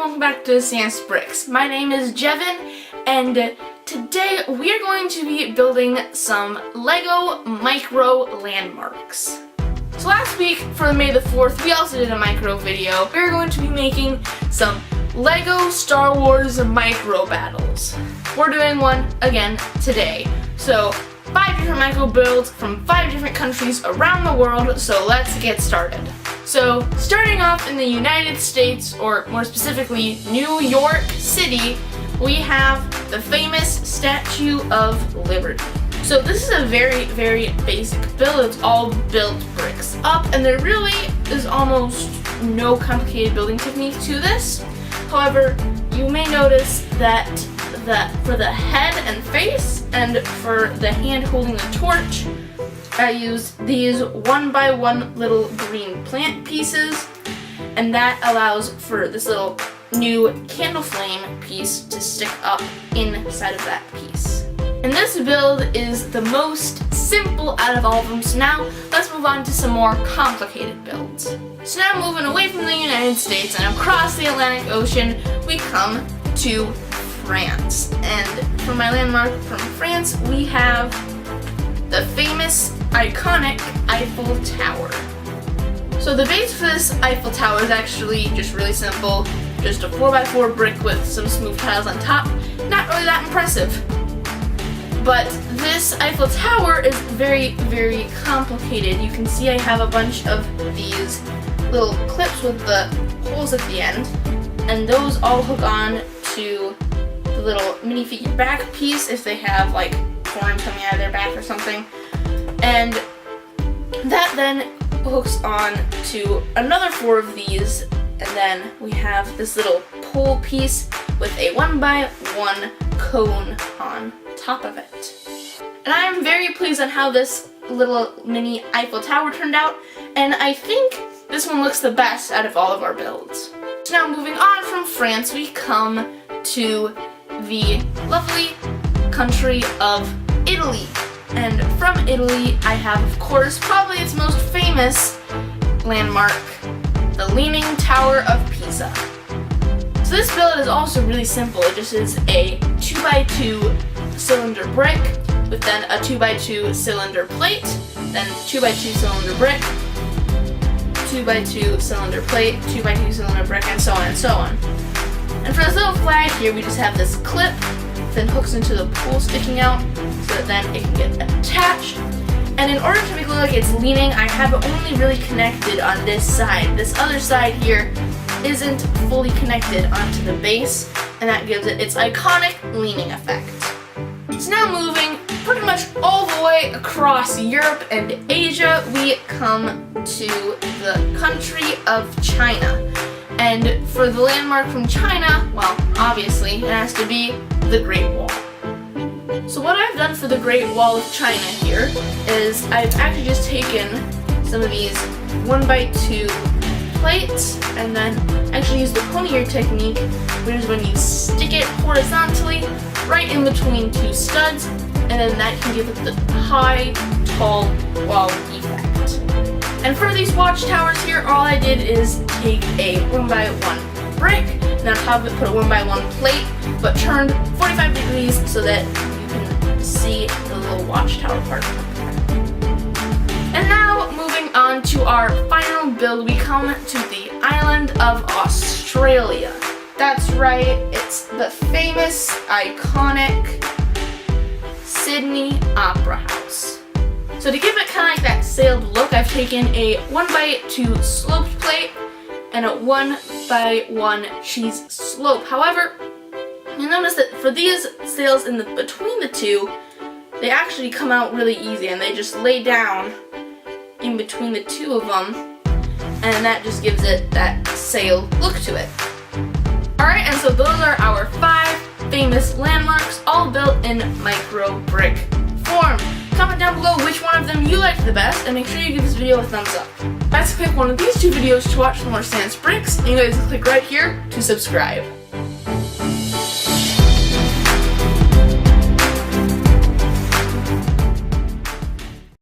welcome back to Sans Bricks. My name is Jevin, and today we are going to be building some Lego micro landmarks. So last week for May the 4th, we also did a micro video. We're going to be making some Lego Star Wars micro battles. We're doing one again today. So 5 different micro builds from 5 different countries around the world, so let's get started. So, starting off in the United States, or more specifically, New York City, we have the famous Statue of Liberty. So this is a very, very basic build. It's all built bricks up, and there really is almost no complicated building technique to this. However, you may notice that for the head and face, and for the hand holding the torch, I used these 1x1 little green plant pieces, and that allows for this little new candle flame piece to stick up inside of that piece. And this build is the most simple out of all of them, so now let's move on to some more complicated builds. So now moving away from the United States and across the Atlantic Ocean, we come to France. And for my landmark from France, we have the famous, iconic Eiffel Tower. So the base for this Eiffel Tower is actually just really simple. Just a 4x4 brick with some smooth tiles on top. Not really that impressive. But this Eiffel Tower is very, very complicated. You can see I have a bunch of these little clips with the holes at the end. And those all hook on to the little minifigure back piece if they have like horns coming out of their back or something. And that then hooks on to another 4 of these, and then we have this little pole piece with a 1x1 cone on top of it. And I am very pleased on how this little mini Eiffel Tower turned out, and I think this one looks the best out of all of our builds. So now moving on from France, we come to the lovely country of Italy. And from Italy, I have, of course, probably its most famous landmark, the Leaning Tower of Pisa. So this build is also really simple. It just is a 2x2 cylinder brick with then a 2x2 cylinder plate, then 2x2 cylinder brick, 2x2 cylinder plate, 2x2 cylinder brick, and so on and so on. And for this little flag here, we just have this clip, then hooks into the pole sticking out, so that then it can get attached. And in order to make it look like it's leaning, I have it only really connected on this side. This other side here isn't fully connected onto the base, and that gives it its iconic leaning effect. So now moving pretty much all the way across Europe and Asia, we come to the country of China. And for the landmark from China, well, obviously, it has to be the Great Wall. So what I've done for the Great Wall of China here is I've actually just taken some of these 1x2 plates and then actually used the pony technique, which is when you stick it horizontally right in between 2 studs, and then that can give it the high, tall wall effect. And for these watchtowers here, all I did is take a 1x1 brick, and on top of it put a 1x1 plate, but turned 45 degrees so that you can see the little watchtower part. And now, moving on to our final build, we come to the island of Australia. That's right, it's the famous, iconic Sydney Opera House. So to give it kind of like that sailed look, I've taken a 1x2 sloped plate and a 1x1 cheese slope. However, you'll notice that for these sails in between the two, they actually come out really easy, and they just lay down in between the 2 of them, and that just gives it that sail look to it. Alright, and so those are our 5 famous landmarks, all built in micro brick form. Comment down below which one of them you liked the best, and make sure you give this video a thumbs up. Let's click one of these 2 videos to watch more Sans Bricks, and you guys click right here to subscribe.